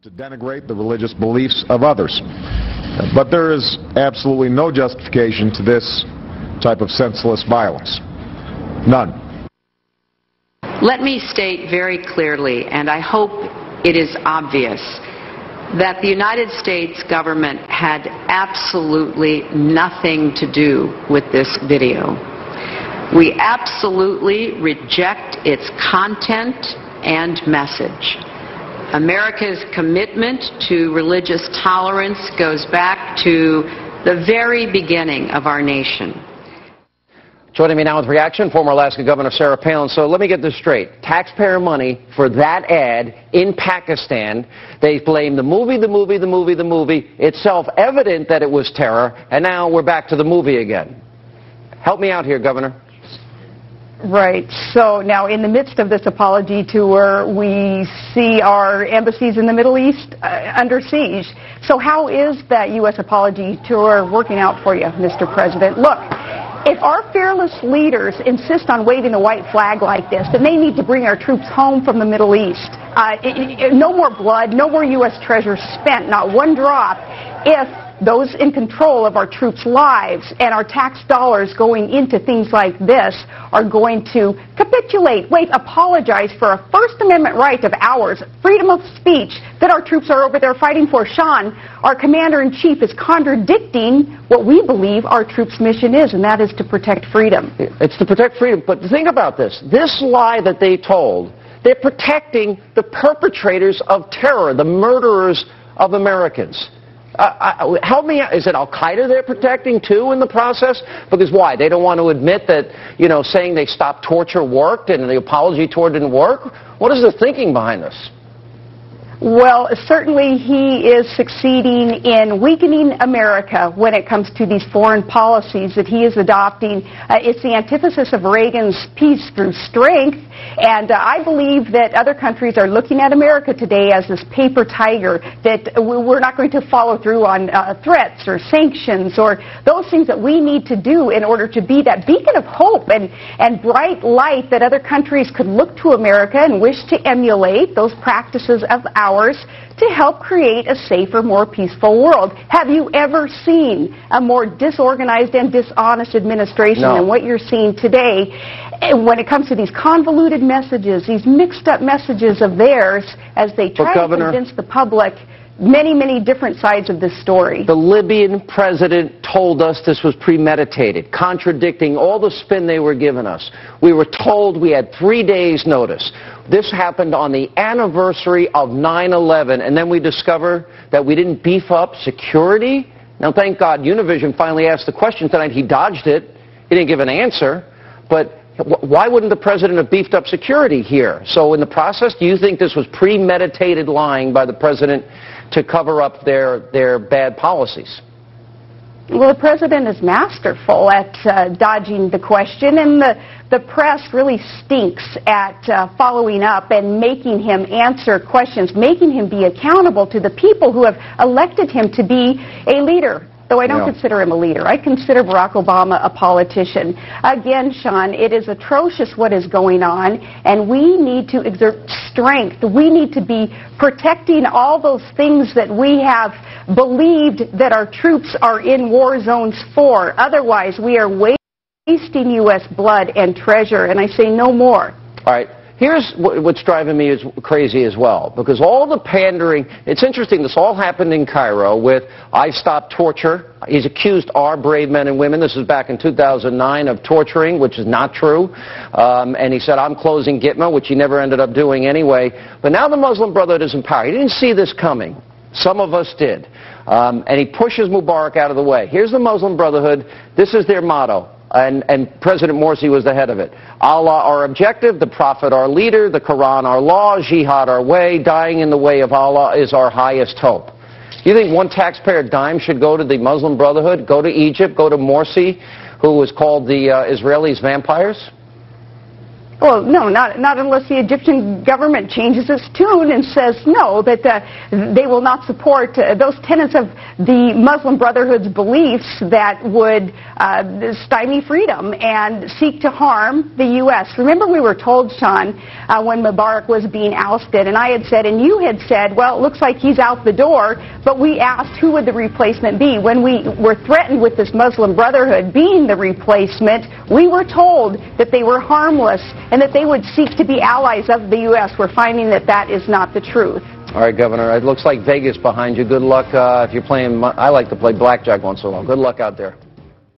to denigrate the religious beliefs of others. But there is absolutely no justification to this type of senseless violence. None. Let me state very clearly, and I hope it is obvious, that the United States government had absolutely nothing to do with this video. We absolutely reject its content and message. America's commitment to religious tolerance goes back to the very beginning of our nation. Joining me now with reaction, former Alaska Governor Sarah Palin. So let me get this straight. Taxpayer money for that ad in Pakistan. They blame the movie. It's self-evident that it was terror, and now we're back to the movie again. Help me out here, Governor. Right. So now in the midst of this apology tour, we see our embassies in the Middle East under siege. So how is that U.S. apology tour working out for you, Mr. President? Look, if our fearless leaders insist on waving the white flag like this, then they need to bring our troops home from the Middle East. No more blood, no more U.S. treasure spent, not one drop, if those in control of our troops' lives and our tax dollars going into things like this are going to capitulate, apologize for a First Amendment right of ours, freedom of speech, that our troops are over there fighting for. Sean, our commander-in-chief, is contradicting what we believe our troops' mission is, and that is to protect freedom. It's to protect freedom, but think about this. This lie that they told, they're protecting the perpetrators of terror, the murderers of Americans. Help me out. Is it Al-Qaeda they're protecting, too, in the process? Because why? They don't want to admit that, saying they stopped torture worked and the apology tour didn't work? What is the thinking behind this? Well, certainly he is succeeding in weakening America when it comes to these foreign policies that he is adopting. It's the antithesis of Reagan's peace through strength. And I believe that other countries are looking at America today as this paper tiger, that we're not going to follow through on threats or sanctions or those things that we need to do in order to be that beacon of hope and bright light that other countries could look to America and wish to emulate those practices of ours to help create a safer, more peaceful world. Have you ever seen a more disorganized and dishonest administration than what you're seeing today when it comes to these convoluted messages, these mixed up messages of theirs as they try to convince the public many different sides of this story? The Libyan president told us this was premeditated, contradicting all the spin they were giving us. We were told we had 3 days' notice. This happened on the anniversary of 9/11, and then we discover that we didn't beef up security. Now, thank God, Univision finally asked the question tonight. He dodged it. He didn't give an answer. But why wouldn't the president have beefed up security here? So in the process, do you think this was premeditated lying by the president to cover up their bad policies? Well, the president is masterful at dodging the question, and the press really stinks at following up and making him answer questions, making him be accountable to the people who have elected him to be a leader. Though I don't consider him a leader. I consider Barack Obama a politician. Again, Sean, it is atrocious what is going on, and we need to exert strength. We need to be protecting all those things that we have believed that our troops are in war zones for. Otherwise, we are wasting U.S. blood and treasure, and I say no more. All right. Here's what's driving me crazy as well, because all the pandering, it's interesting, this all happened in Cairo with I Stop Torture. He's accused our brave men and women, this is back in 2009, of torturing, which is not true. And he said, I'm closing Gitmo, which he never ended up doing anyway. But now the Muslim Brotherhood is in power. He didn't see this coming. Some of us did. And he pushes Mubarak out of the way. Here's the Muslim Brotherhood. This is their motto. And President Morsi was the head of it. Allah our objective, the Prophet our leader, the Quran our law, jihad our way, dying in the way of Allah is our highest hope. Do you think one taxpayer dime should go to the Muslim Brotherhood, go to Egypt, go to Morsi, who was called the Israelis vampires? Well, no, not unless the Egyptian government changes its tune and says no, that they will not support those tenets of the Muslim Brotherhood's beliefs that would stymie freedom and seek to harm the U.S. Remember, we were told, Sean, when Mubarak was being ousted, and I had said, and you had said, well, it looks like he's out the door, but we asked who would the replacement be. When we were threatened with this Muslim Brotherhood being the replacement, we were told that they were harmless and that they would seek to be allies of the U.S. We're finding that that is not the truth. All right, Governor, it looks like Vegas behind you. Good luck if you're playing. I like to play blackjack once in a while. Good luck out there.